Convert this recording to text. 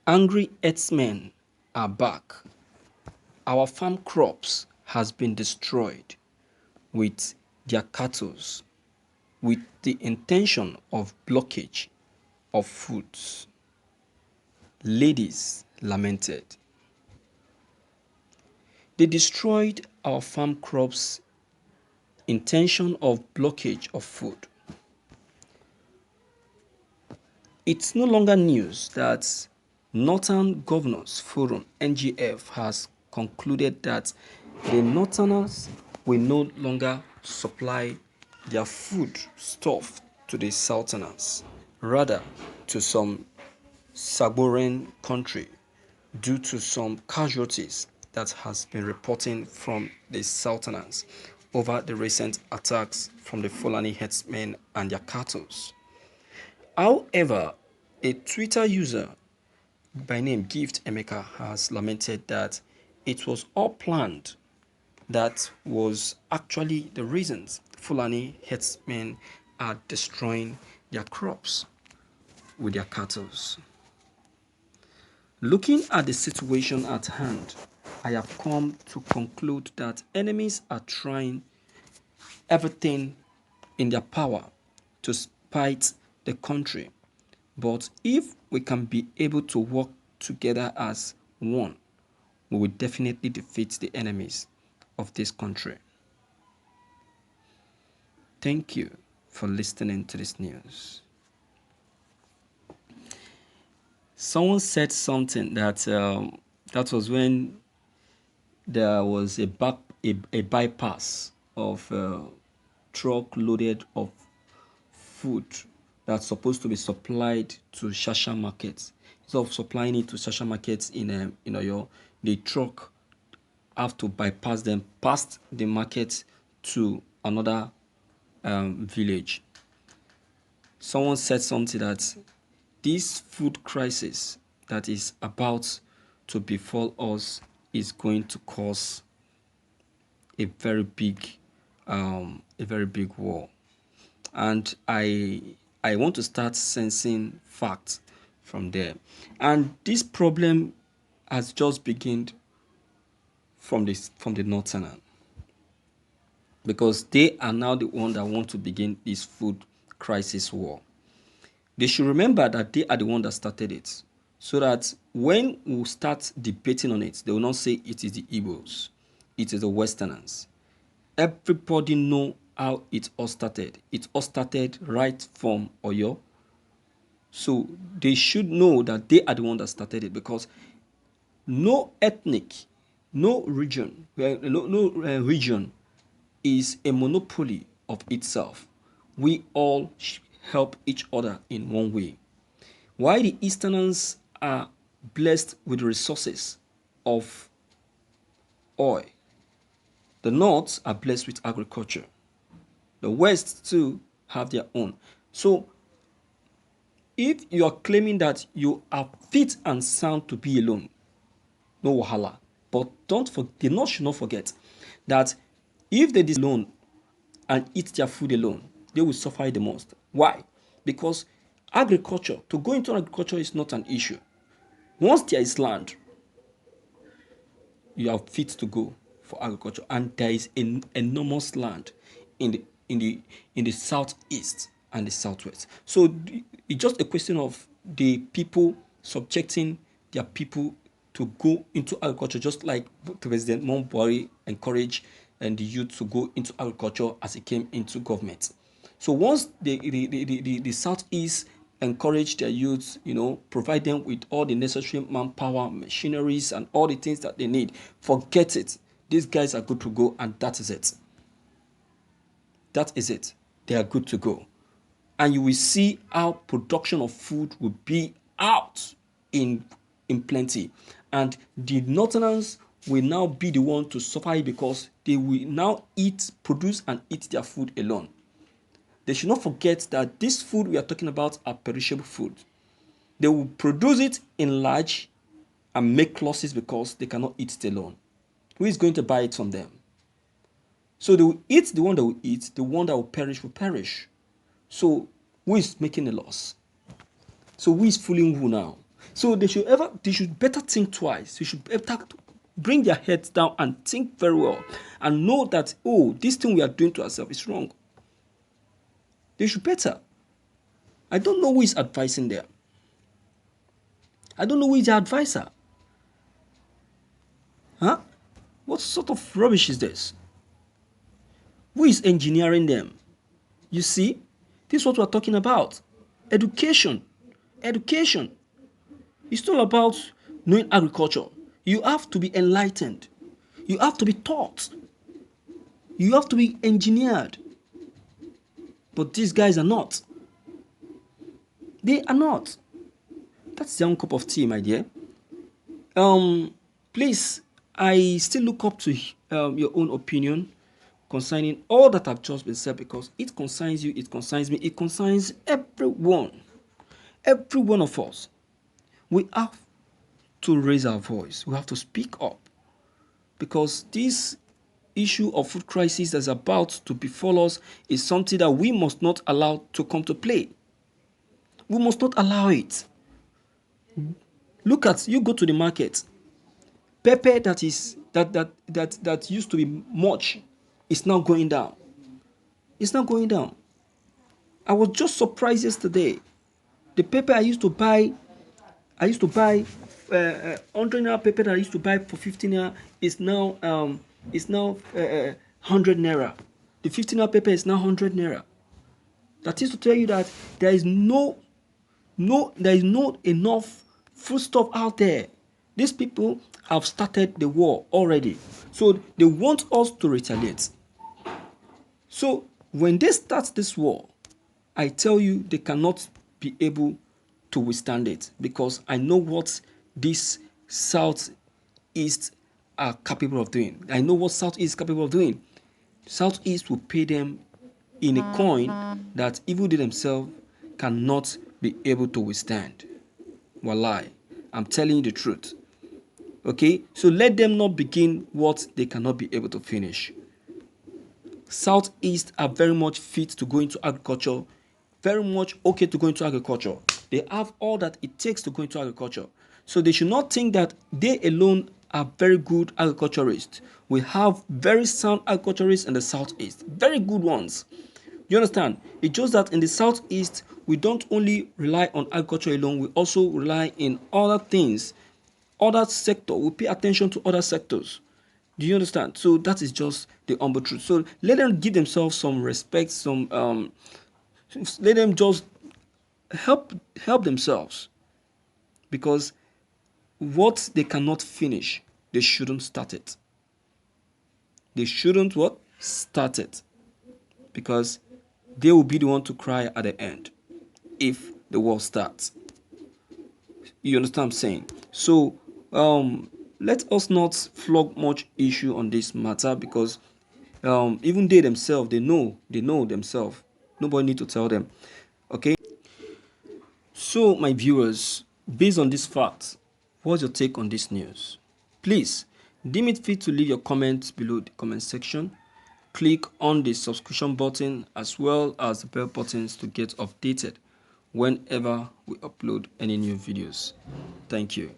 Angry herdsmen are back. Our farm crops has been destroyed with their cattle with the intention of blockage of foods. Ladies lamented. They destroyed our farm crops intention of blockage of food. It's no longer news that Northern Governors Forum (NGF) has concluded that the Northerners will no longer supply their food stuff to the Southerners, rather to some Saboran country due to some casualties that has been reporting from the Southerners over the recent attacks from the Fulani herdsmen and their cattle. However, a Twitter user by name Gift Emeka has lamented that it was all planned. That was actually the reasons Fulani herdsmen are destroying their crops with their cattle. Looking at the situation at hand, I have come to conclude that enemies are trying everything in their power to spite the country. But if we can be able to work together as one, we will definitely defeat the enemies of this country. Thank you for listening to this news. Someone said something that was when there was a bypass of truck loaded of food that's supposed to be supplied to Shasha markets. Instead of supplying it to Shasha markets in Oyo, the truck have to bypass them past the market to another village. Someone said something that this food crisis that is about to befall us is going to cause a very big war, and I want to start sensing facts from there. And this problem has just begun from the Northern, because they are now the one that want to begin this food crisis war. They should remember that they are the one that started it, so that when we start debating on it, they will not say it is the Igbos, it is the Westerners. Everybody know how it all started. It all started right from Oyo. So they should know that they are the one that started it, because no ethnic, no region is a monopoly of itself. We all help each other in one way. While the Easterners are blessed with resources of oil, the North are blessed with agriculture. The West too have their own. So if you are claiming that you are fit and sound to be alone, no wahala. But they should not forget that if they alone and eat their food alone, they will suffer the most. Why? Because to go into agriculture is not an issue. Once there is land, you are fit to go for agriculture, and there is enormous land in the southeast and the southwest. So it's just a question of the people subjecting their people to go into agriculture, just like President Monbori encouraged and the youth to go into agriculture as he came into government. So once the southeast encourage their youth, provide them with all the necessary manpower, machineries, and all the things that they need, forget it. These guys are good to go, and that is it. That is it. They are good to go. And you will see how production of food will be out in plenty. And the Northerners will now be the one to suffer, because they will now produce and eat their food alone. They should not forget that this food we are talking about are perishable food. They will produce it in large and make losses because they cannot eat it alone. Who is going to buy it from them? So they will eat the one that will eat, the one that will perish. So who is making a loss? So who is fooling who now? So they should better think twice. They should better bring their heads down and think very well and know that, oh, this thing we are doing to ourselves is wrong. They should better. I don't know who is advising them. I don't know who is the advisor. Huh? What sort of rubbish is this? Who is engineering them? You see, this is what we're talking about. Education. Education. It's all about knowing agriculture. You have to be enlightened. You have to be taught. You have to be engineered. But these guys are not. They are not. That's their own cup of tea, my dear. Please, I still look up to your own opinion concerning all that I've just been said, because it concerns you, it concerns me, it concerns everyone. Every one of us. We have to raise our voice. We have to speak up, because this issue of food crisis that's about to befall us is something that we must not allow to come to play. We must not allow it. Look at, you go to the market, pepper that used to be much is now going down. It's not going down. I was just surprised yesterday. The pepper I used to buy 100 naira pepper that I used to buy for 15 naira is now 100 naira. The 15 naira pepper is now 100 naira. That is to tell you that there is not enough foodstuff out there. These people have started the war already, so they want us to retaliate. So when they start this war, I tell you, they cannot be able to withstand it, because I know what this Southeast are capable of doing. I know what Southeast is capable of doing. Southeast will pay them in a coin that even they themselves cannot be able to withstand. Wallahi, I'm telling you the truth. Okay, so let them not begin what they cannot be able to finish. Southeast are very much fit to go into agriculture, very much okay to go into agriculture. They have all that it takes to go into agriculture. So they should not think that they alone are very good agriculturists. We have very sound agriculturists in the Southeast, very good ones. You understand? It's just that in the Southeast, we don't only rely on agriculture alone, we also rely in other things, other sector. We pay attention to other sectors. Do you understand? So that is just the humble truth. So let them give themselves some respect, let them just help themselves, because what they cannot finish, they shouldn't start it. They shouldn't what? Start it, because they will be the one to cry at the end if the war starts. You understand what I'm saying? So let us not flog much issue on this matter, because even they themselves, they know themselves. Nobody need to tell them. Okay. So my viewers, based on this fact, what's your take on this news? Please deem it fit to leave your comments below the comment section. Click on the subscription button as well as the bell buttons to get updated whenever we upload any new videos. Thank you.